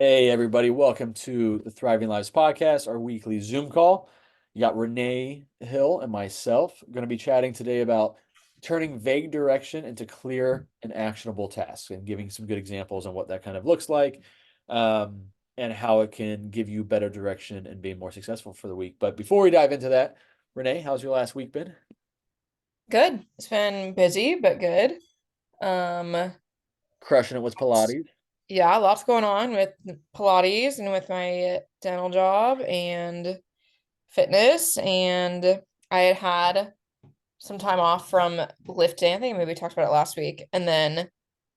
Hey, everybody, welcome to the Thriving Lives podcast, our weekly Zoom call. You got Renee Hill and myself going to be chatting today about turning vague direction into clear and actionable tasks and giving some good examples on what that kind of looks like um, and how it can give you better direction and be more successful for the week. But before we dive into that, Renee, how's your last week been? Good. It's been busy, but good. Um, Crushing it with Pilates. yeah, lots going on with Pilates and with my dental job and fitness. And I had some time off from lifting. I think maybe we talked about it last week. And then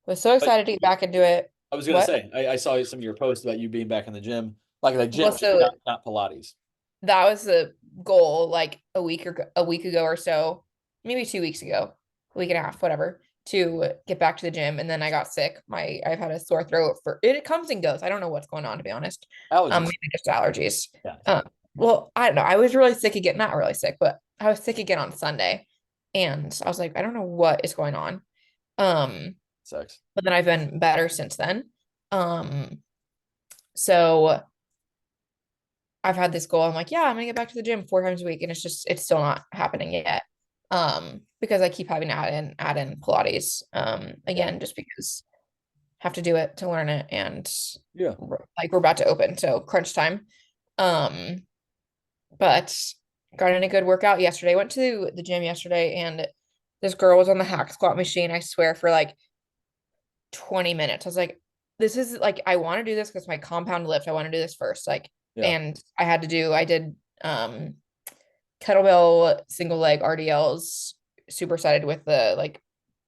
was so But excited to get back into it. I was going to What? say, I saw some of your posts about you being back in the gym, like the Well, gym, just so not Pilates. that was the goal like a week ago or so, maybe 2 weeks ago, a week and a half, whatever, to get back to the gym. And then I got sick. I've had a sore throat for it. It comes and goes. I don't know what's going on, to be honest. Allergies. Maybe just allergies. Yeah. Well, I don't know. I was really sick again, not really sick, but I was sick again on Sunday. And I was like, I don't know what is going on. Um, Sucks. but then I've been better since then. Um, so I've had this goal. I'm like, yeah, I'm gonna get back to the gym 4 times a week, and it's still not happening yet. Because I keep having to add in Pilates. Yeah. Again, just because I have to do it to learn it, and Yeah. we're about to open, so crunch time. Um, but got in a good workout yesterday. Went to the gym yesterday, and this girl was on the hack squat machine, I swear, for like 20 minutes. I was like, this is like, I want to do this because my compound lift, I want to do this first. Like, Yeah. and I did kettlebell single leg RDLs, supersetted with the like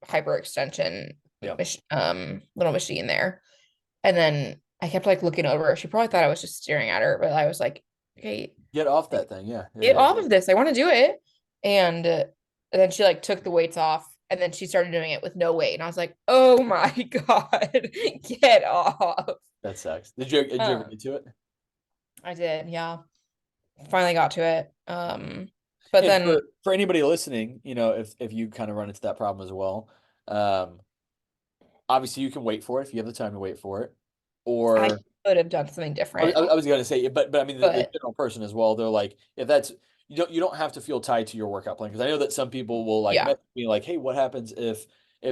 hyperextension Yeah. little machine there. And then I kept like looking over. She probably thought I was just staring at her, but I was like, okay, Get off like, that thing. Yeah. Yeah. get Yeah. off of this. I want to do it. And then she like took the weights off and then she started doing it with no weight. And I was like, oh my God, get off. That sucks. Did you ever Um, get to it? I did, yeah. Finally got to it. But And then for anybody listening, if you kind of run into that problem as well, um, obviously you can wait for it if you have the time to wait for it. I Or could have done something different, I was going to say, but I mean the but general person as well. They're like, if that's you don't have to feel tied to your workout plan because I know that some people will like yeah. message me like, hey, what happens if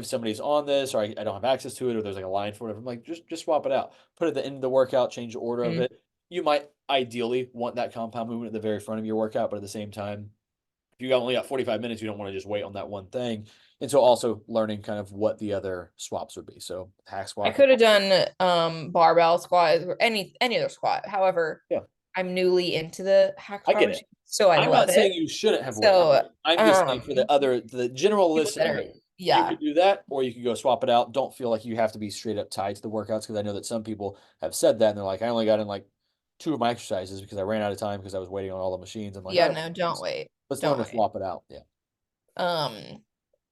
somebody's on this or I don't have access to it or there's like a line for whatever. I'm like, just swap it out. Put it at the end of the workout, change the order of Mm. it. You might ideally want that compound movement at the very front of your workout, but at the same time, if you only got 45 minutes, you don't want to just wait on that one thing. And so also learning kind of what the other swaps would be. So hack I squat. could have done barbell squat or any other squat. However, Yeah, I'm newly into the hack I squat get it. machine, so I I'm love not it. saying you shouldn't have waited. So I'm just saying for the general people that are listener, you yeah. could do that or you could go swap it out. Don't feel like you have to be straight up tied to the workouts because I know that some people have said that and they're like, I only got in like two of my exercises because I ran out of time because I was waiting on all the machines. I'm like, Yeah, all right, no, don't wait. let's learn Don't to wait. swap it out. Yeah. Um,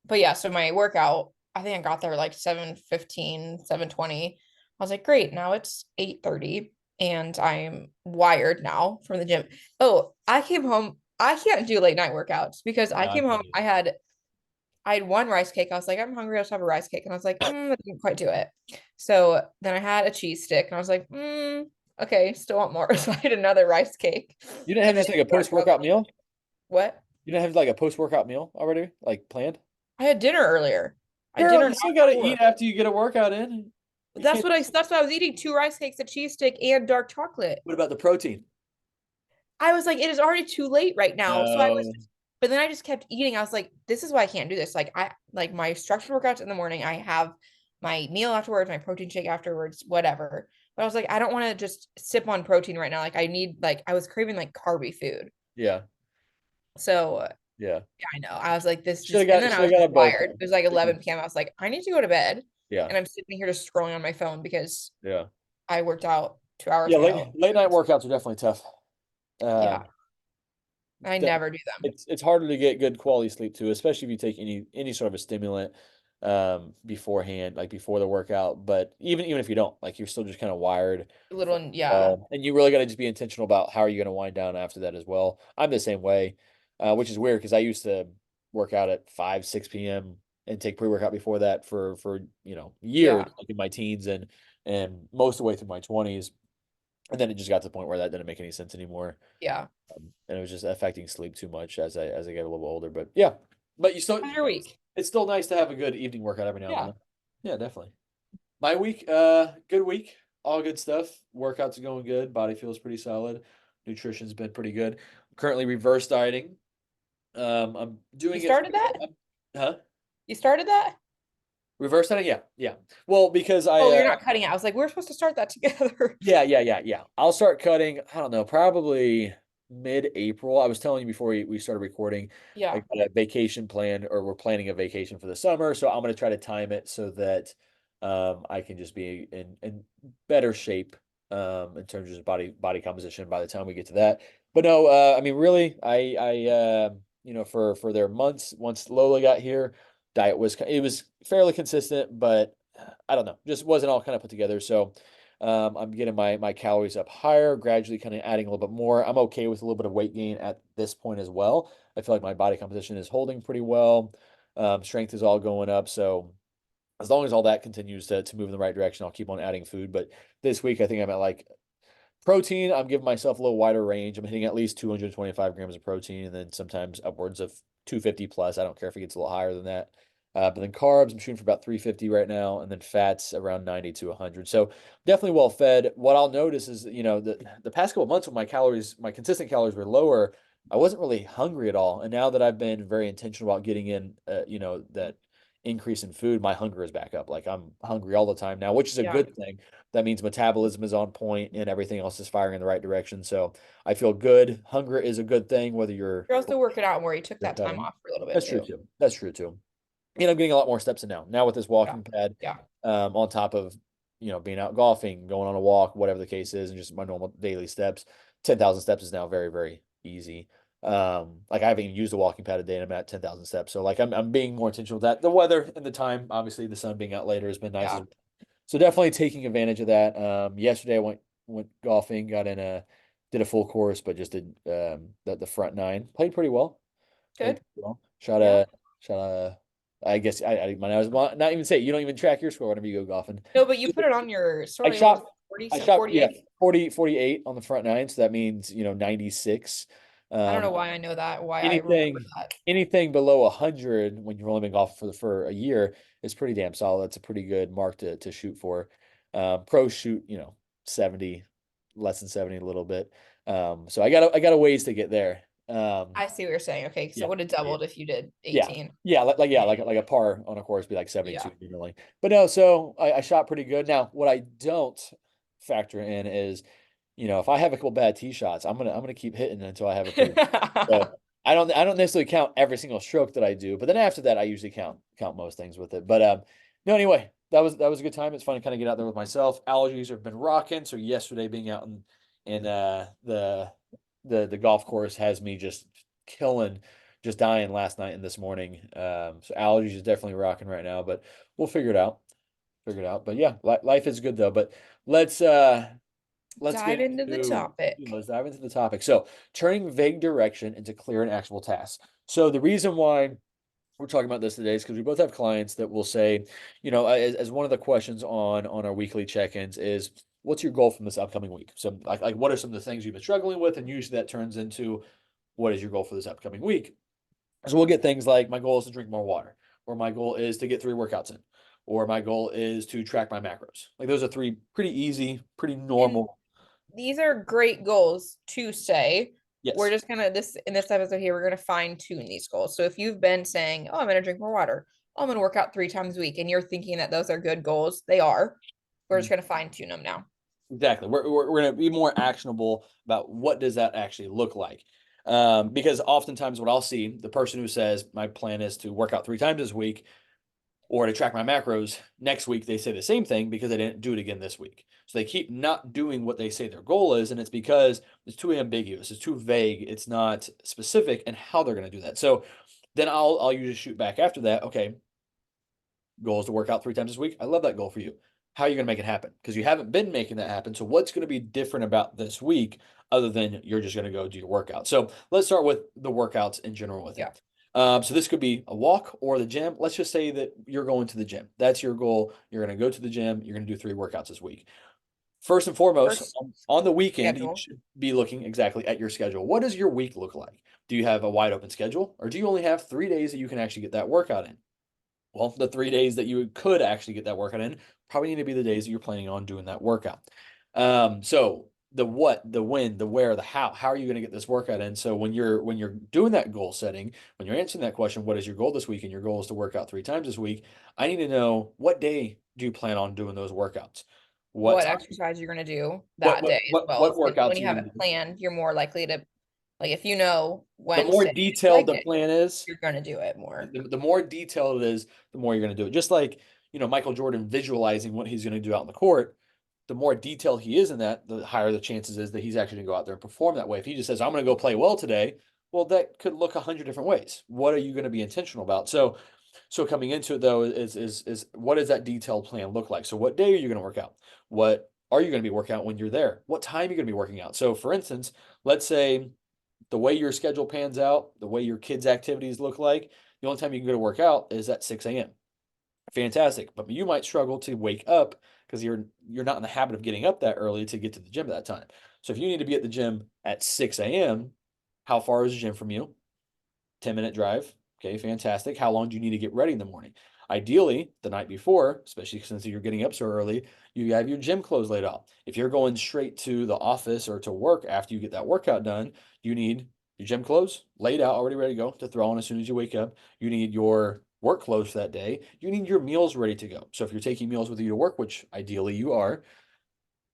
but yeah, so my workout, I think I got there like 7:15, 7:20. I was like, great, now it's 8:30 and I'm wired now from the gym. Oh, I came home. I can't do late night workouts because I No, I came home, can't. I had one rice cake. I was like, I'm hungry, I'll just have a rice cake. And I was like, I didn't quite do it. So then I had a cheese stick and I was like, okay, still want more. So I had another rice cake. You didn't have And then just like a post workout meal? what? You didn't have like a post workout meal already, like planned? I had dinner earlier. I had Girl, dinner you an still hour gotta before. eat after you get a workout in. You can't. That's what I was eating, two rice cakes, a cheese stick, and dark chocolate. What about the protein? I was like, it is already too late right now. No. But then I just kept eating. I was like, this is why I can't do this. Like I like my structured workouts in the morning. I have my meal afterwards, my protein shake afterwards, whatever. But I was like, I don't want to just sip on protein right now. Like I need like I was craving like carby food. Yeah. So Yeah. yeah, I know. I was like, this just and then I Should have was got just a both wired. It though. was like 11 p.m. I was like, I need to go to bed. Yeah. And I'm sitting here just scrolling on my phone because Yeah. I worked out 2 hours Yeah. ago. Late night workouts are definitely tough. Yeah, Um, I de- never do them. it's harder to get good quality sleep too, especially if you take any sort of a stimulant beforehand, like before the workout. But even if you don't, like you're still just kind of wired. A little, yeah. And you really got to just be intentional about how are you going to wind down after that as well. I'm the same way, which is weird because I used to work out at 5, 6 p.m. and take pre-workout before that for years, Yeah. like in my teens and most of the way through my 20s. And then it just got to the point where that didn't make any sense anymore. Yeah. And it was just affecting sleep too much as I get a little older. But yeah, but you still, How's your week? it's still nice to have a good evening workout every now and Yeah. then. Yeah, definitely. My week, good week, all good stuff. Workouts are going good. Body feels pretty solid. Nutrition's been pretty good. Currently reverse dieting. I'm You doing it. started that? Huh? You started that? Reverse dieting? Yeah, yeah. Well, because Oh, you're not cutting it. I was like, we're supposed to start that together. yeah. I'll start cutting, I don't know, probably mid-April. I was telling you before we started recording, I Yeah. got a vacation plan, or we're planning a vacation for the summer. So I'm going to try to time it so that I can just be in better shape in terms of body composition by the time we get to that. But no, I mean, really, for their months, once Lola got here, diet was fairly consistent, but I don't know, just wasn't all kind of put together. So I'm getting my calories up higher, gradually kind of adding a little bit more. I'm okay with a little bit of weight gain at this point as well. I feel like my body composition is holding pretty well. Strength is all going up. So as long as all that continues to move in the right direction, I'll keep on adding food. But this week, I think I'm at like protein. I'm giving myself a little wider range. I'm hitting at least 225 grams of protein, and then sometimes upwards of 250 plus. I don't care if it gets a little higher than that. But then carbs, I'm shooting for about 350 right now, and then fats around 90 to 100. So definitely well fed. What I'll notice is, the past couple of months when my consistent calories were lower, I wasn't really hungry at all. And now that I've been very intentional about getting in, that increase in food, my hunger is back up. Like I'm hungry all the time now, which is a Yeah. good thing. That means metabolism is on point and everything else is firing in the right direction. So I feel good. Hunger is a good thing, whether You're also working out more. You took you're that time cutting. off for a little bit That's true too. too. That's true too. And I'm getting a lot more steps in now. Now with this Yeah. walking pad, Yeah. on top of being out golfing, going on a walk, whatever the case is, and just my normal daily steps. 10,000 steps is now very, very easy. Like I haven't even used a walking pad a day, and I'm at 10,000 steps. So like I'm being more intentional with that. The weather and the time, obviously, the sun being out later has been nice as Yeah. well. So definitely taking advantage of that. Yesterday I went golfing, got in did a full course, but just did the front nine. Played pretty well. Played Good. pretty well. Shot Yeah. a shot a. I guess I might as well not even say it. You don't even track your score whenever you go golfing. No, but you put it on your I story. What was it? shot 40, I shot, yeah, 48? 48 on the front nine, so that means 96. I don't Um, know why I know that, why I remember anything that. anything below 100 when you've only been golfing for a year is pretty damn solid. That's a pretty good mark to shoot for. Pros shoot 70, less than 70 a little bit. So I got a ways to get there. I see what you're saying. Okay, because Yeah, it would have yeah, doubled if you did yeah, 18. yeah, Yeah. like a par on a course be like Yeah. 72 generally. But no, so I shot pretty good. Now, what I don't factor in is, if I have a couple bad tee shots, I'm gonna keep hitting until I have a pretty. So I don't necessarily count every single stroke that I do, but then after that, I usually count most things with it. But no, anyway, that was a good time. It's fun to kind of get out there with myself. Allergies have been rocking, so yesterday being out in the golf course has me just killing, just dying last night and this morning. So allergies is definitely rocking right now, but we'll figure it out. Figure it out. But yeah, life is good though. But let's uh let's Dive get into the into topic. let's dive into the topic. So turning vague direction into clear and actionable tasks. So the reason why we're talking about this today is because we both have clients that will say, as one of the questions on our weekly check-ins is, what's your goal from this upcoming week? So like what are some of the things you've been struggling with? And usually that turns into, what is your goal for this upcoming week? So we'll get things like, my goal is to drink more water, or my goal is to get 3 workouts in, or my goal is to track my macros. Like those are 3 pretty easy, pretty And normal. these are great goals to say. We're Yes. just gonna this in this episode here, we're gonna fine tune these goals. So if you've been saying, "Oh, I'm gonna drink more water," "Oh, I'm gonna work out 3 times a week," and you're thinking that those are good goals, they are. We're just gonna fine tune them now. Exactly. We're going to be more actionable about what does that actually look like. Because oftentimes what I'll see, the person who says my plan is to work out 3 times this week or to track my macros, next week they say the same thing because they didn't do it again this week. So they keep not doing what they say their goal is, and it's because it's too ambiguous, it's too vague, it's not specific in how they're going to do that. So then I'll usually shoot back after that. Okay, goal is to work out 3 times this week. I love that goal for you. How are you going to make it happen? Because you haven't been making that happen. So what's going to be different about this week other than you're just going to go do your workout? So let's start with the workouts in general with Yeah. it. So this could be a walk or the gym. Let's just say that you're going to the gym. That's your goal. You're going to go to the gym. You're going to do 3 workouts this week. First and foremost, First on the weekend, you schedule. should be looking exactly at your schedule. What does your week look like? Do you have a wide open schedule, or do you only have 3 days that you can actually get that workout in? Well, the 3 days that you could actually get that workout in probably need to be the days that you're planning on doing that workout. So the what, the when, the where, the how are you going to get this workout in? So when you're doing that goal setting, when you're answering that question, what is your goal this week? And your goal is to work out 3 times this week. I need to know, what day do you plan on doing those workouts? What What time? exercise you're going to do What that what day as what well. what Because when workouts are you you have going it to do? planned, you're more likely to, like, if you know The more Wednesday is detailed leg the day, plan is, you're going to do it more. the more detailed it is, the more you're going to do it. Just like, Michael Jordan visualizing what he's going to do out in the court, the more detailed he is in that, the higher the chances is that he's actually going to go out there and perform that way. If he just says, I'm going to go play well today, well, that could look 100 different ways. What are you going to be intentional about? So coming into it though is what does that detailed plan look like? So what day are you going to work out? What are you going to be working out when you're there? What time are you going to be working out? So for instance, let's say the way your schedule pans out, the way your kids' activities look like, the only time you can go to work out is at 6 a.m. Fantastic. But you might struggle to wake up because you're not in the habit of getting up that early to get to the gym at that time. So if you need to be at the gym at 6 a.m., how far is the gym from you? 10-minute drive. Okay, fantastic. How long do you need to get ready in the morning? Ideally, the night before, especially since you're getting up so early, you have your gym clothes laid out. If you're going straight to the office or to work after you get that workout done, you need your gym clothes laid out, already ready to go to throw on as soon as you wake up. You need your work clothes for that day. You need your meals ready to go. So if you're taking meals with you to work, which ideally you are,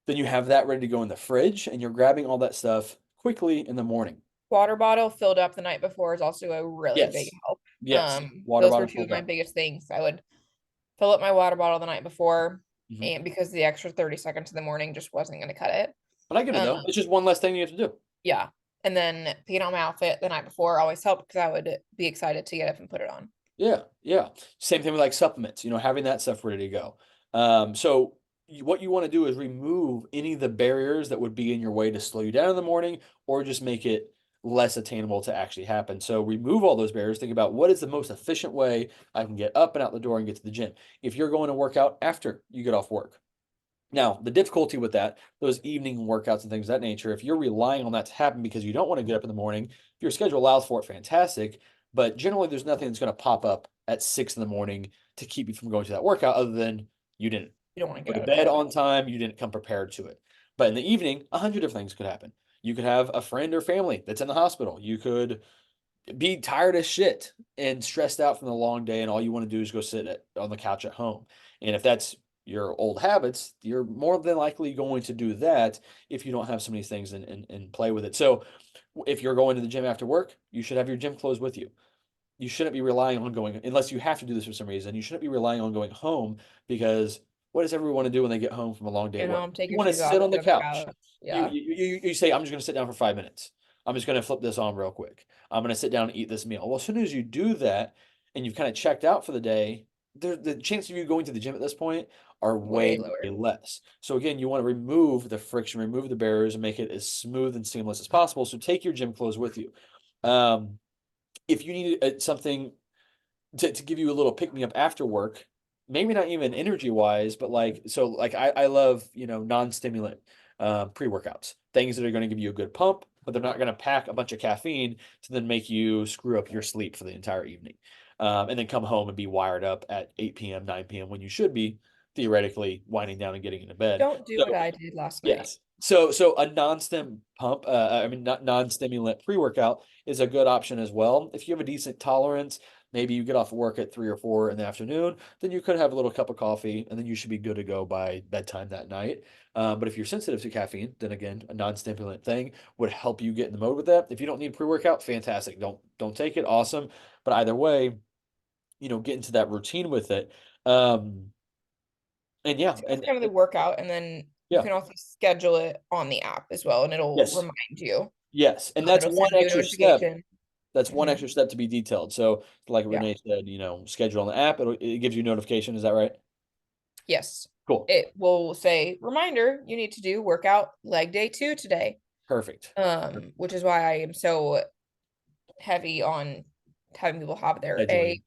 then you have that ready to go in the fridge and you're grabbing all that stuff quickly in the morning. Water bottle filled up the night before is also a really big Yes. help. Yes. Water Those were bottle two of filled my up. biggest things. I would fill up my water bottle the night before, Mhm. and because the extra 30 seconds in the morning just wasn't going to cut it. But I get it Um, though. It's just one less thing you have to do. yeah. And then peeing on my outfit the night before always helped because I would be excited to get up and put it on. Yeah, yeah. Same thing with like supplements, having that stuff ready to go. So what you want to do is remove any of the barriers that would be in your way to slow you down in the morning or just make it less attainable to actually happen. So remove all those barriers. Think about what is the most efficient way I can get up and out the door and get to the gym. If you're going to work out after you get off work, now, the difficulty with that, those evening workouts and things of that nature, if you're relying on that to happen because you don't want to get up in the morning, if your schedule allows for it, fantastic. But generally, there's nothing that's going to pop up at 6 in the morning to keep you from going to that workout other than you didn't You don't want to go get to out of bed bed. on time, you didn't come prepared to it. But in the evening, 100 different things could happen. You could have a friend or family that's in the hospital. You could be tired as shit and stressed out from the long day, and all you want to do is go on the couch at home. And if that's your old habits, you're more than likely going to do that if you don't have some of these things and play with it. So if you're going to the gym after work, you should have your gym clothes with you. You shouldn't be relying on going, unless you have to do this for some reason, you shouldn't be relying on going home because what does everyone want to do when they get home from a long day at You work? know, take You your want to shoes off, sit on the sit on the couch. couch. You, Yeah. you, you say, I'm just going to sit down for 5 minutes. I'm just going to flip this on real quick. I'm going to sit down and eat this meal. Well, as soon as you do that and you've kind of checked out for the day, the chance of you going to the gym at this point are Way way, way lower. less. So again, you want to remove the friction, remove the barriers, and make it as smooth and seamless as possible. So take your gym clothes with you. Um, if you need something to give you a little pick me up after work, maybe not even energy wise, but like I love, non-stimulant pre-workouts, things that are going to give you a good pump, but they're not going to pack a bunch of caffeine to then make you screw up your sleep for the entire evening. And then come home and be wired up at 8 p.m., 9 p.m. when you should be theoretically winding down and getting into bed. Don't do So what I did last night. yes. So a non-stim pump, I mean not non-stimulant pre-workout is a good option as well. If you have a decent tolerance, maybe you get off work at 3 or 4 in the afternoon, then you could have a little cup of coffee and then you should be good to go by bedtime that night. But if you're sensitive to caffeine, then again, a non-stimulant thing would help you get in the mode with that. If you don't need pre-workout, fantastic. Don't take it, awesome. But either way, get into that routine with it. Um, and yeah, So that's and kind of the workout. And then you yeah, can also schedule it on the app as well, and it'll yes. remind you. Yes, and that's It'll one send you a extra step. notification. That's one Hmm. extra step to be detailed. So, like Yeah. Renee said, schedule on the app. It gives you notification. Is that right? Yes. Cool. It will say, reminder, you need to do workout leg day 2 today. Perfect. Which is why I am so heavy on having people have their Scheduling.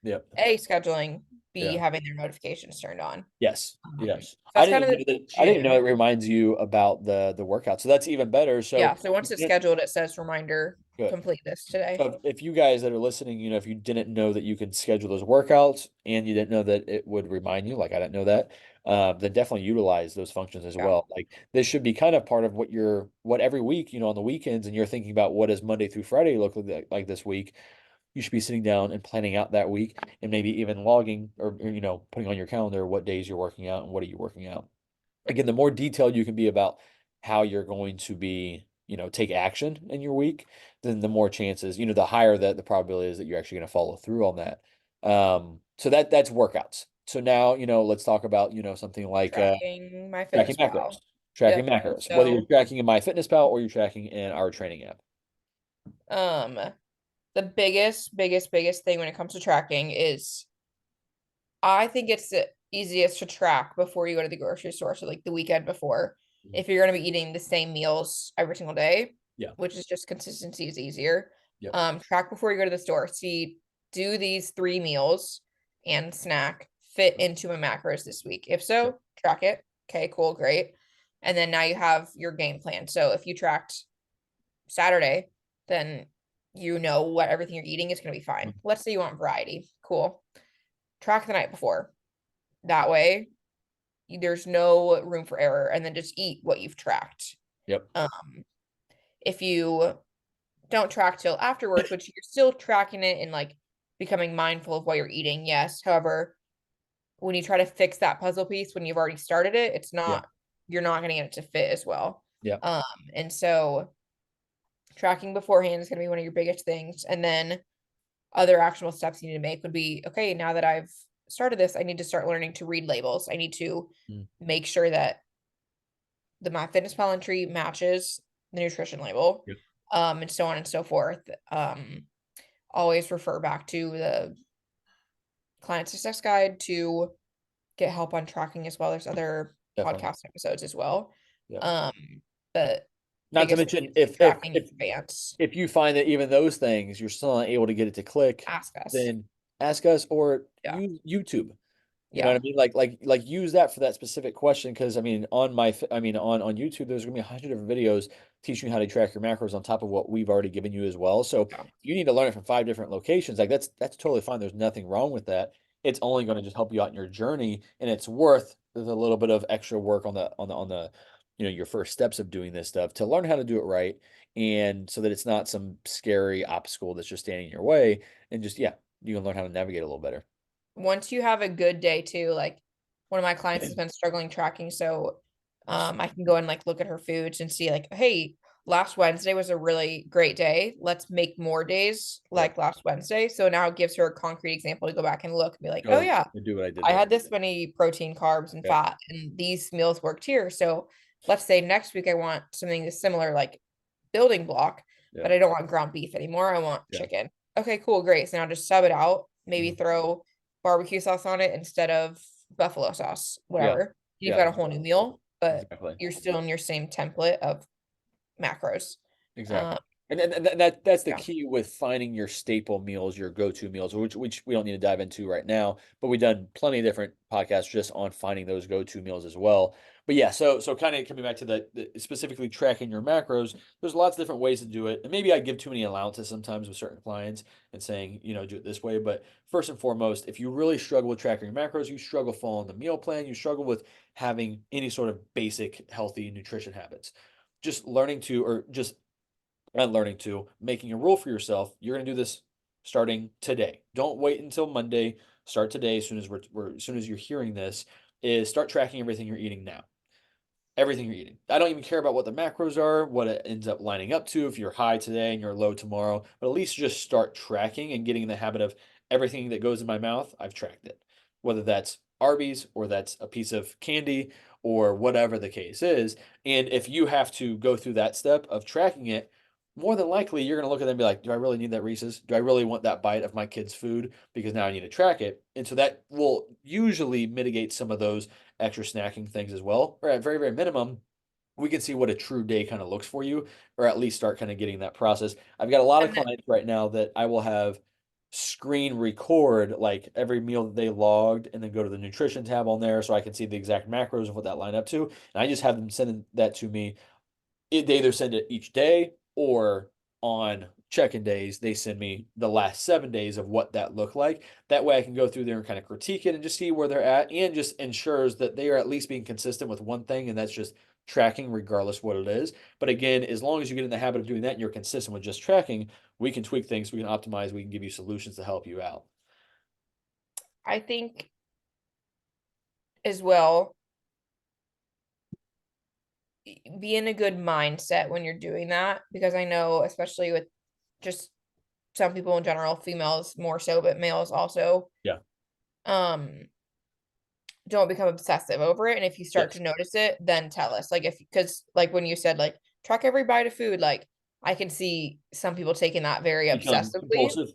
Yep. scheduling, be Yeah. having their notifications turned on. Yes. So Yes. I that's kind didn't of even the know that. I didn't know it June. reminds you about the workout. So that's even better. Yeah. So So once it's scheduled, it says reminder, good. complete this today. So if you guys that are listening, if you didn't know that you could schedule those workouts and you didn't know that it would remind you, like I didn't know that, then definitely utilize those functions as Yeah. well. Like this should be kind of part of what every week, on the weekends, and you're thinking about what does Monday through Friday look like this week. You should be sitting down and planning out that week and maybe even logging or putting on your calendar what days you're working out and what are you working out. Again, the more detailed you can be about how you're going to be, take action in your week, then the more chances, the higher that the probability is that you're actually going to follow through on that. So that's workouts. So now, let's talk about, something like Tracking my tracking fitness macros. pal. Tracking Yep. macros, whether you're So, tracking in MyFitnessPal or you're tracking in our training app. um, the biggest thing when it comes to tracking is I think it's the easiest to track before you go to the grocery store. So like the weekend before, Mhm. if you're going to be eating the same meals every single day, Yeah. which is just consistency is easier. Yep. Track before you go to the store. See, do these 3 meals and snack fit into my macros this week? If Yep. so, track it. Okay, cool, great. And then now you have your game plan. So if you tracked Saturday, then you know what everything you're eating is going to be fine. Mhm. Let's say you want variety. Cool. Track the night before. That way, there's no room for error, and then just eat what you've tracked. Yep. Um, if you don't track till afterwards, which you're still tracking it and like becoming mindful of what you're eating, yes. However, when you try to fix that puzzle piece when you've already started it, it's Yeah. not you're not going to get it to fit as well. Yeah. Um, and so tracking beforehand is going to be one of your biggest things, and then other actionable steps you need to make would be okay, now that I've started this, I need to start learning to read labels. I need to Mm. make sure that the MyFitnessPal entry matches the nutrition label, Yep. and so on and so forth. Always refer back to the client success guide to get help on tracking as well. There's other Definitely. podcast episodes as well. Yep. Um, the Not to biggest thing mention is tracking in advance. if you find that even those things you're still not able to get it to click, Ask us. then ask us or Yeah. use YouTube. You know what Yeah. I mean? Like use that for that specific question because I mean on YouTube there's gonna be 100 different videos teaching you how to track your macros on top of what we've already given you as well. So Yeah. if you need to learn it from 5 different locations, like that's totally fine. There's nothing wrong with that. It's only going to just help you out in your journey, and it's worth the little bit of extra work on the your first steps of doing this stuff to learn how to do it right, and so that it's not some scary obstacle that's just standing in your way, and just you can learn how to navigate a little better. Once you have a good day too, like one of my clients has been struggling tracking, so I can go and like look at her foods and see like, hey, last Wednesday was a really great day. Let's make more days Yep. like last Wednesday. So now it gives her a concrete example to go back and look and be like, oh Go yeah, and do what I did I there. had this many protein, carbs, and Yep. fat, and these meals worked here. So let's say next week I want something similar, like building block, but Yep. I don't want ground beef anymore. I want Yeah. chicken. Okay, cool, great. So now just sub it out, maybe Mhm. throw barbecue sauce on it instead of buffalo sauce, Yeah. whatever. You've Yeah. got a whole new meal, but Exactly. you're still in your same template of macros. Exactly. Um, And that's the yeah, key with finding your staple meals, your go-to meals, which we don't need to dive into right now, but we've done plenty of different podcasts just on finding those go-to meals as well. But yeah, so kind of coming back to the specifically tracking your macros, there's lots of different ways to do it. And maybe I give too many allowances sometimes with certain clients and saying, do it this way. But first and foremost, if you really struggle with tracking your macros, you struggle following the meal plan, you struggle with having any sort of basic healthy nutrition habits, just learning to, or just and learning to making a rule for yourself. You're going to do this starting today. Don't wait until Monday. Start today. As soon as as soon as you're hearing this, is start tracking everything you're eating now. Everything you're eating. I don't even care about what the macros are, what it ends up lining up to, if you're high today and you're low tomorrow, but at least just start tracking and getting in the habit of everything that goes in my mouth, I've tracked it. Whether that's Arby's or that's a piece of candy or whatever the case is. And if you have to go through that step of tracking it, more than likely you're going to look at them and be like, do I really need that Reese's? Do I really want that bite of my kid's food? Because now I need to track it. And so that will usually mitigate some of those extra snacking things as well. Or at very, very minimum, we can see what a true day kind of looks for you, or at least start kind of getting that process. I've got a lot of and clients right now that I will have. screen record like every meal that they logged and then go to the nutrition tab on there so I can see the exact macros and what that line up to. And I just have them send that to me. They either send it each day or on check-in days, they send me the last 7 days of what that looked like. That way I can go through there and kind of critique it and just see where they're at and just ensures that they are at least being consistent with one thing, and that's just tracking regardless what it is. But again, as long as you get in the habit of doing that and you're consistent with just tracking, we can tweak things, we can optimize, we can give you solutions to help you out. I think as well, be in a good mindset when you're doing that, because I know, especially with just some people in general, females more so, but males also, Yeah. um, don't become obsessive over it. And if you start Yes. to notice it, then tell us. Like, if, because like when you said like track every bite of food, like I can see some people taking that very Become obsessively compulsive.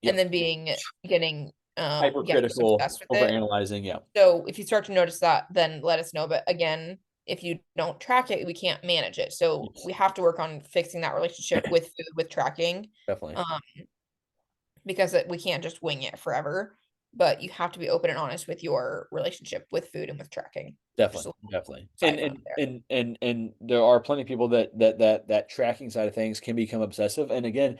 and Yep. then getting yeah, just Hypercritical, obsessed with over it. analyzing. Yeah. So if you start to notice that, then let us know. But again, if you don't track it, we can't manage it. So Yes. we have to work on fixing that relationship with food, with tracking, Definitely. um, because we can't just wing it forever. But you have to be open and honest with your relationship with food and with tracking. Just a Definitely, little definitely. And side note there. there are plenty of people that tracking side of things can become obsessive. And again,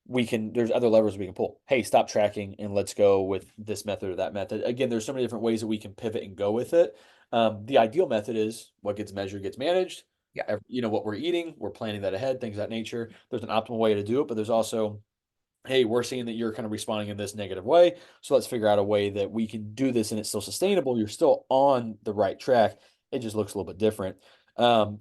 we can there's other levers we can pull. Hey, stop tracking and let's go with this method or that method. Again, there's so many different ways that we can pivot and go with it. The ideal method is what gets measured gets managed. Yeah, You know what we're eating, we're planning that ahead, things of that nature. There's an optimal way to do it, but there's also, hey, we're seeing that you're kind of responding in this negative way. So let's figure out a way that we can do this and it's still sustainable. You're still on the right track. It just looks a little bit different. Um,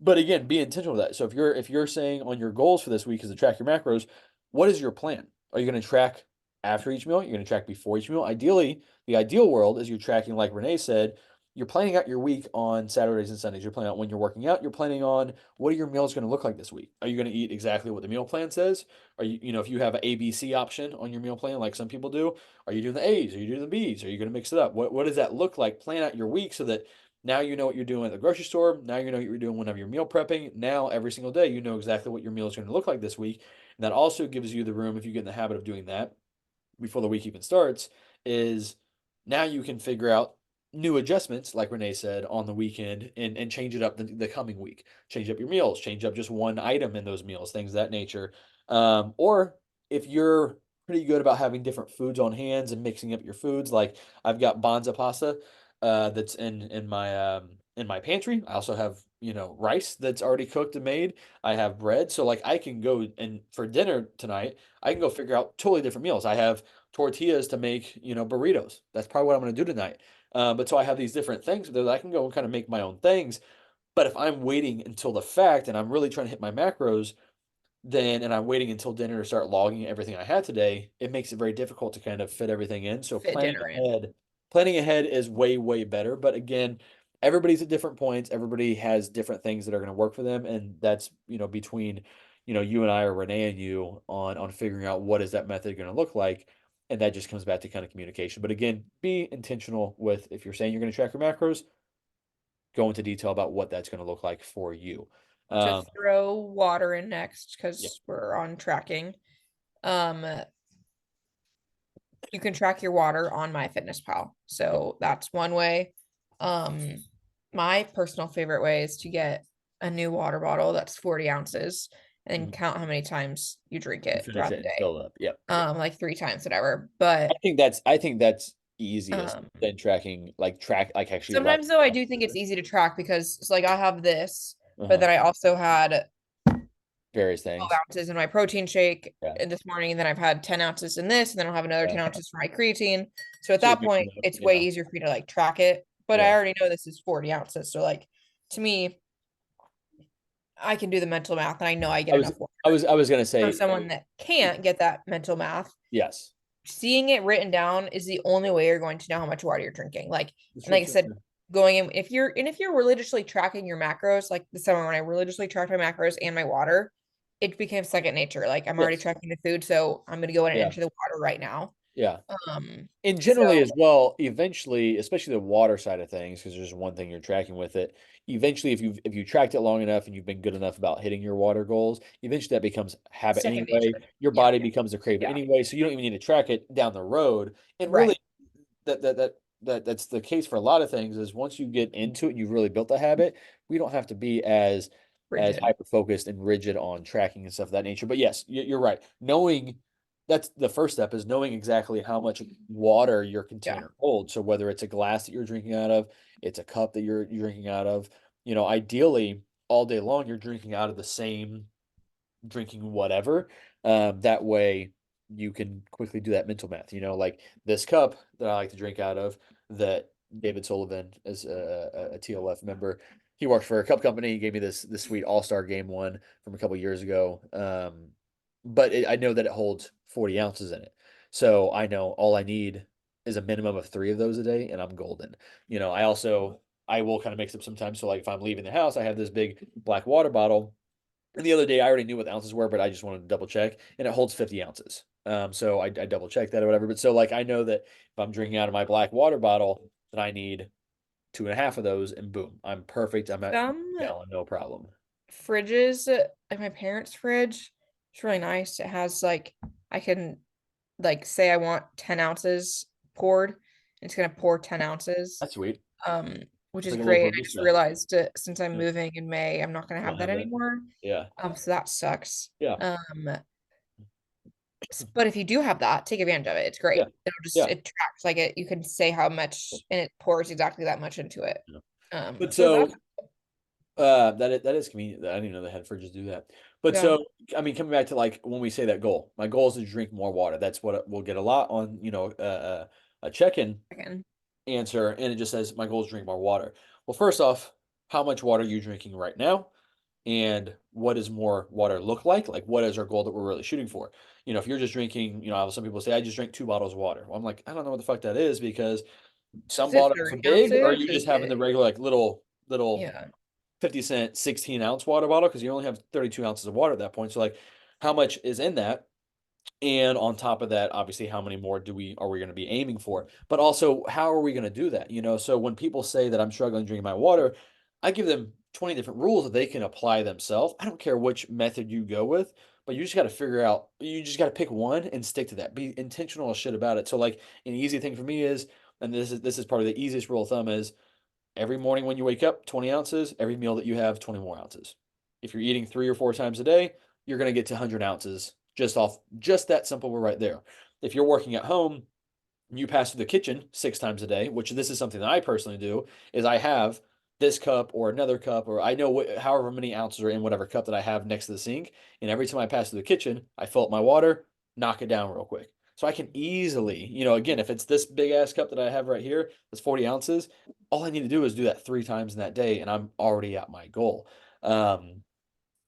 but again, be intentional with that. So if you're saying on your goals for this week is to track your macros, what is your plan? Are you going to track after each meal? You're going to track before each meal? Ideally, the ideal world is you're tracking, like Renee said, you're planning out your week on Saturdays and Sundays. You're planning out when you're working out. You're planning on what are your meals going to look like this week? Are you going to eat exactly what the meal plan says? Are you, if you have an ABC option on your meal plan, like some people do, are you doing the A's? Are you doing the B's? Are you going to mix it up? What does that look like? Plan out your week so that now you know what you're doing at the grocery store. Now you know what you're doing whenever you're meal prepping. Now every single day you know exactly what your meal is going to look like this week. And that also gives you the room, if you get in the habit of doing that before the week even starts, is now you can figure out new adjustments, like Renee said, on the weekend and change it up the coming week. Change up your meals, change up just one item in those meals, things of that nature. Or if you're pretty good about having different foods on hands and mixing up your foods, like I've got Bonza pasta that's in my pantry. I also have, rice that's already cooked and made. I have bread. So like I can go and for dinner tonight, I can go figure out totally different meals. I have tortillas to make, burritos. That's probably what I'm going to do tonight. But so I have these different things that I can go and kind of make my own things. But if I'm waiting until the fact and I'm really trying to hit my macros, then and I'm waiting until dinner to start logging everything I had today, it makes it very difficult to kind of fit everything in. So fit dinner in. planning ahead is way, way better. But again, everybody's at different points. Everybody has different things that are going to work for them. And that's, between, you and I or Renee and you on figuring out what is that method going to look like. And that just comes back to kind of communication. But again, be intentional with if you're saying you're going to track your macros, go into detail about what that's going to look like for you. To Um, throw water in next, yeah. because we're on tracking. Um, you can track your water on MyFitnessPal. Yep. So that's one way. Um, my personal favorite way is to get a new water bottle that's 40 ounces and Mhm. count how many times you drink You it finish throughout it the and day. fill it up. Yep. Yep. Like 3 times, whatever. I But think that's easiest um than tracking like actually sometimes writing though I down. do think it's easy to track because it's like I have this, but Uh-huh. then I also had Various 12 things. ounces in my protein shake Yeah. this morning, and then I've had 10 ounces in this, and then I'll have another 10 Yeah. ounces for my creatine. So at So you're that mixing point, it up. it's way Yeah. easier for me to like track it. But I Yeah. already know this is 40 ounces. So like to me, I can do the mental math and I know I get I was enough water. I was gonna For say someone that can't get that mental math, yes. seeing it written down is the only way you're going to know how much water you're drinking. Like, That's and true like I too. said, Yeah. going in, if you're religiously tracking your macros, like the summer when I religiously tracked my macros and my water, it became second nature. Like I'm already Yes. tracking the food, so I'm gonna go in and Yeah. enter the water right now. Yeah. Um, And so generally as well, eventually, especially the water side of things, because there's one thing you're tracking with it. Eventually, if you tracked it long enough and you've been good enough about hitting your water goals, eventually that becomes habit second anyway. nature. Your Yeah. body becomes a crave Yeah. anyway, so you don't even need to track it down the road. And really, Right. that's the case for a lot of things. Is once you get into it, and you've really built the habit. We don't have to be as Rigid. hyper focused and rigid on tracking and stuff of that nature. But yes, you're right. Knowing that's the first step is knowing exactly how much water your Yeah. container holds. So whether it's a glass that you're drinking out of, it's a cup that you're drinking out of, ideally all day long you're drinking out of the same drinking whatever. That way you can quickly do that mental math. Like this cup that I like to drink out of that David Sullivan is a TLF member. He works for a cup company. He gave me this sweet All-Star game one from a couple years ago. But I know that it holds 40 ounces in it. So I know all I need is a minimum of three of those a day, and I'm golden. I will kind of mix up sometimes. So like if I'm leaving the house, I have this big black water bottle, and the other day, I already knew what the ounces were, but I just wanted to double check, and it holds 50 ounces. So I double checked that or whatever. But so like I know that if I'm drinking out of my black water bottle, then I need two and a half of those, and boom, I'm perfect. I'm at Some gallon, no problem. fridges, like my parents' fridge, it's really nice. It has like I can like say I want 10 ounces poured. It's gonna pour 10 ounces. That's sweet. Um, which It's is like a little great. I just barista. realized since I'm Yeah, moving in May, I'm not gonna you have don't that have that. anymore. Yeah, So that sucks. yeah, But if you do have that, take advantage of it. It's great. yeah, yeah. It tracks like it. You can say how much, and it pours exactly that much into it. Yeah. But So that's so that is convenient. I didn't even know they had fridges do that. But yeah, so I mean, coming back to like when we say that goal, my goal is to drink more water. That's what we'll get a lot on. A check-in again. answer, and it just says my goal is to drink more water. Well, first off, how much water are you drinking right now? And what does more water look like? Like, what is our goal that we're really shooting for? If you're just drinking, some people say, I just drank 2 bottles of water. Well, I'm like, I don't know what the fuck that is because some Is it bottles are 30 big, or are ounces? you just Is having the it regular, like, little yeah. 50 cent 16-ounce water bottle? Because you only have 32 ounces of water at that point. So, like, how much is in that? And on top of that, obviously, how many more are we going to be aiming for? But also, how are we going to do that? So when people say that I'm struggling drinking my water, I give them 20 different rules that they can apply themselves. I don't care which method you go with, but you just got to figure out, you just got to pick one and stick to that. Be intentional as shit about it. So like an easy thing for me is, and this is probably the easiest rule of thumb is every morning when you wake up, 20 ounces. Every meal that you have, 20 more ounces. If you're eating 3 or 4 times a day, you're going to get to 100 ounces just that simple. We're right there. If you're working at home, you pass through the kitchen 6 times a day, which this is something that I personally do, is I have this cup or another cup, or I know however many ounces are in whatever cup that I have next to the sink. And every time I pass through the kitchen, I fill up my water, knock it down real quick. So I can easily, again, if it's this big ass cup that I have right here, that's 40 ounces, all I need to do is do that 3 times in that day, and I'm already at my goal. Um,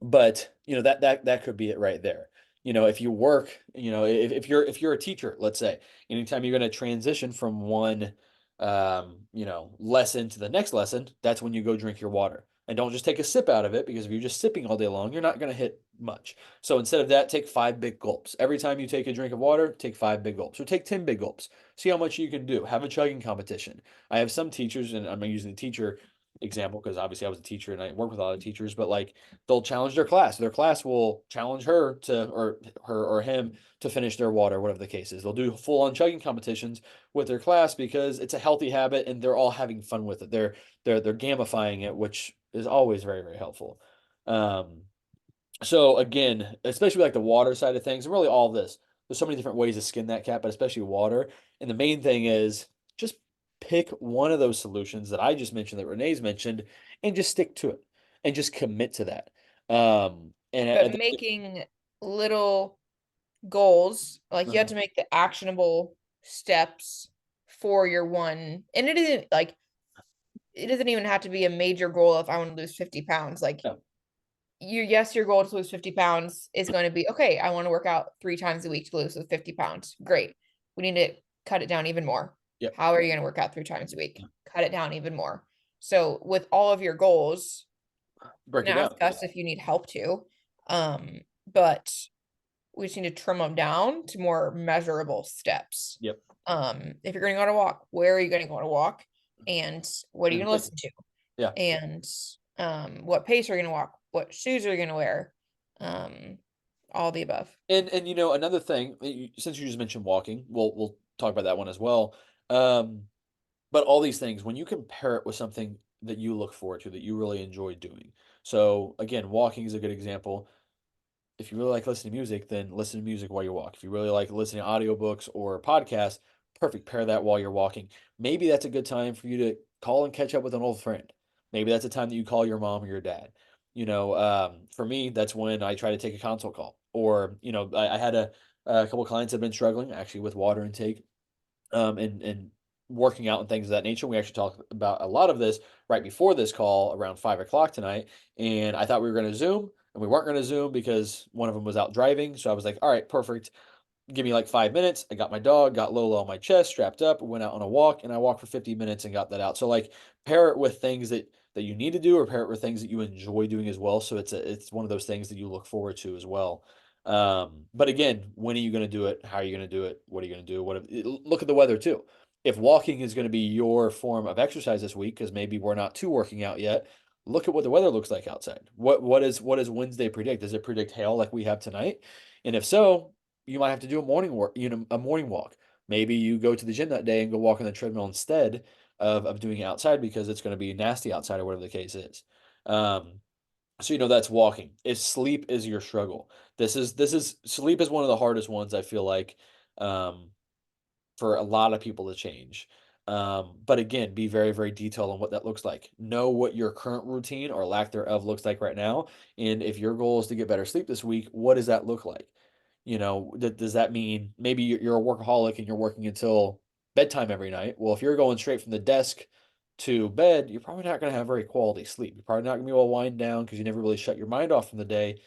but that could be it right there. If you work, if you're a teacher, let's say, anytime you're going to transition from one lesson to the next lesson, that's when you go drink your water. And don't just take a sip out of it, because if you're just sipping all day long, you're not going to hit much. So instead of that, take 5 big gulps. Every time you take a drink of water, take 5 big gulps, or take 10 big gulps. See how much you can do. Have a chugging competition. I have some teachers, and I'm using the teacher example because obviously I was a teacher and I work with a lot of teachers, but like they'll challenge their class. Their class will challenge her to, or her or him to finish their water, whatever the case is. They'll do full on chugging competitions with their class because it's a healthy habit and they're all having fun with it. They're gamifying it, which is always very, very helpful. Um, so again, especially like the water side of things, and really all of this, there's so many different ways to skin that cat, but especially water. And the main thing is just pick one of those solutions that I just mentioned, that Renee's mentioned, and just stick to it and just commit to that. And But making little goals, like you have to make the actionable steps for your one, and it doesn't even have to be a major goal if I want to lose 50 pounds. Like yeah, your goal to lose 50 pounds is going to be okay. I want to work out 3 times a week to lose those 50 pounds. Great. We need to cut it down even more. yeah, How are you going to work out 3 times a week? Cut it down even more. So, with all of your goals, break and it down. ask us if you need help too. Um, but we just need to trim them down to more measurable steps. Yep. If you're going to go on a walk, where are you going to go on a walk? And what are you And going to listen to? yeah. And what pace are you going to walk? What shoes are you going to wear? Um, all the above. And another thing, since you just mentioned walking, we'll talk about that one as well. Um, but all these things, when you compare it with something that you look forward to, that you really enjoy doing. So again, walking is a good example. If you really like listening to music, then listen to music while you walk. If you really like listening to audiobooks or podcasts, perfect. Pair that while you're walking. Maybe that's a good time for you to call and catch up with an old friend. Maybe that's a time that you call your mom or your dad. For me, that's when I try to take a consult call. Or, I had a couple clients that have been struggling actually with water intake, and working out and things of that nature. We actually talked about a lot of this right before this call around 5 o'clock tonight. And I thought we were going to Zoom, and we weren't going to Zoom because one of them was out driving. So I was like, all right, perfect. Give me like 5 minutes. I got my dog, got Lola on my chest, strapped up, went out on a walk, and I walked for 50 minutes and got that out. So like pair it with things that you need to do, or pair it with things that you enjoy doing as well. So it's one of those things that you look forward to as well. But again, when are you going to do it? How are you going to do it? What are you going to do? Look at the weather too. If walking is going to be your form of exercise this week, because maybe we're not too working out yet, look at what the weather looks like outside. What does Wednesday predict? Does it predict hail like we have tonight? And if so, you might have to do a morning work, a morning walk. Maybe you go to the gym that day and go walk on the treadmill instead of doing it outside because it's going to be nasty outside or whatever the case is. Um, so that's walking. If sleep is your struggle, this is sleep is one of the hardest ones I feel like, um, for a lot of people to change. But again, be very, very detailed on what that looks like. Know what your current routine or lack thereof looks like right now. And if your goal is to get better sleep this week, what does that look like? Does that mean maybe you're a workaholic and you're working until bedtime every night? Well, if you're going straight from the desk to bed, you're probably not going to have very quality sleep. You're probably not going to be able to wind down because you never really shut your mind off from the day.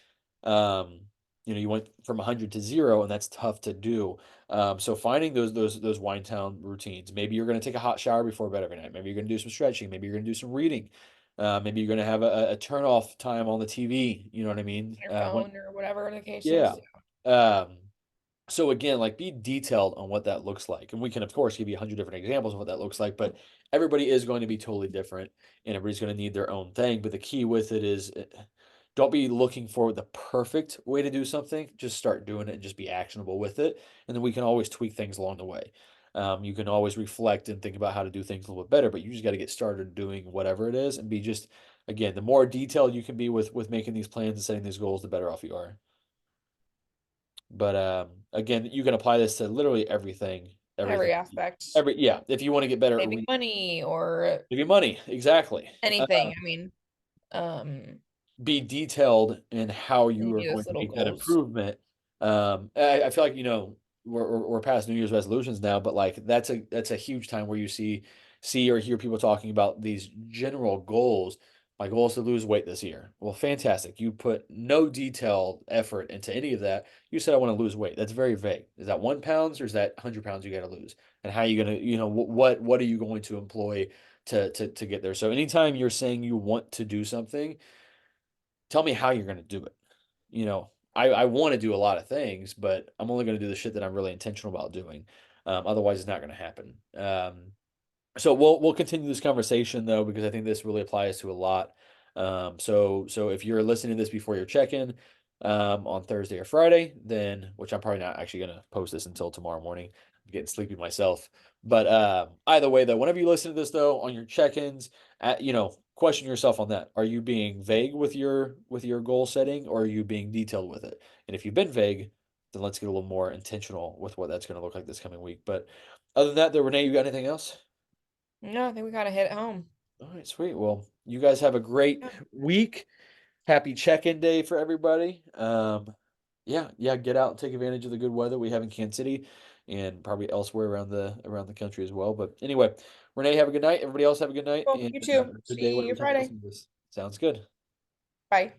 Um, you went from 100 to 0, and that's tough to do. So finding those wind down routines. Maybe you're going to take a hot shower before bed every night. Maybe you're going to do some stretching. Maybe you're going to do some reading. Maybe you're going to have a turn off time on the TV. You know what I mean? Your phone or whatever the case Yeah. is. Um, so again, like be detailed on what that looks like. And we can of course give you 100 different examples of what that looks like, but everybody is going to be totally different and everybody's going to need their own thing. But the key with it is, don't be looking for the perfect way to do something. Just start doing it and just be actionable with it. And then we can always tweak things along the way. You can always reflect and think about how to do things a little bit better, but you just got to get started doing whatever it is and be just, again, the more detailed you can be with making these plans and setting these goals, the better off you are. But again, you can apply this to literally everything, Every everything, aspect. yeah. If you want to get better at Saving money or give you money, exactly. anything. I mean, um, Be detailed in how you you are do going those to little make that goals. improvement. I feel like we're past New Year's resolutions now, but like that's a huge time where you see or hear people talking about these general goals. My goal is to lose weight this year. Well, fantastic. You put no detailed effort into any of that. You said I want to lose weight. That's very vague. Is that 1 pounds or is that 100 pounds you got to lose? And how are you gonna, what are you going to employ to get there? So anytime you're saying you want to do something, tell me how you're going to do it. I want to do a lot of things, but I'm only going to do the shit that I'm really intentional about doing. Otherwise, it's not going to happen. So we'll continue this conversation though, because I think this really applies to a lot. So if you're listening to this before your check-in on Thursday or Friday, then which I'm probably not actually gonna post this until tomorrow morning. I'm getting sleepy myself. But either way though, whenever you listen to this though, on your check-ins, question yourself on that. Are you being vague with your goal setting, or are you being detailed with it? And if you've been vague, then let's get a little more intentional with what that's going to look like this coming week. But other than that, though, Renee, you got anything else? No, I think we gotta hit it home. All right, sweet. Well, you guys have a great Yeah. week. Happy check-in day for everybody. Yeah, yeah, get out and take advantage of the good weather we have in Kansas City and probably elsewhere around the country as well. But anyway, Renee, have a good night. Everybody else have a good night Cool. and You a too. good See day, you whatever time you Friday. listen to this. Sounds good. Bye.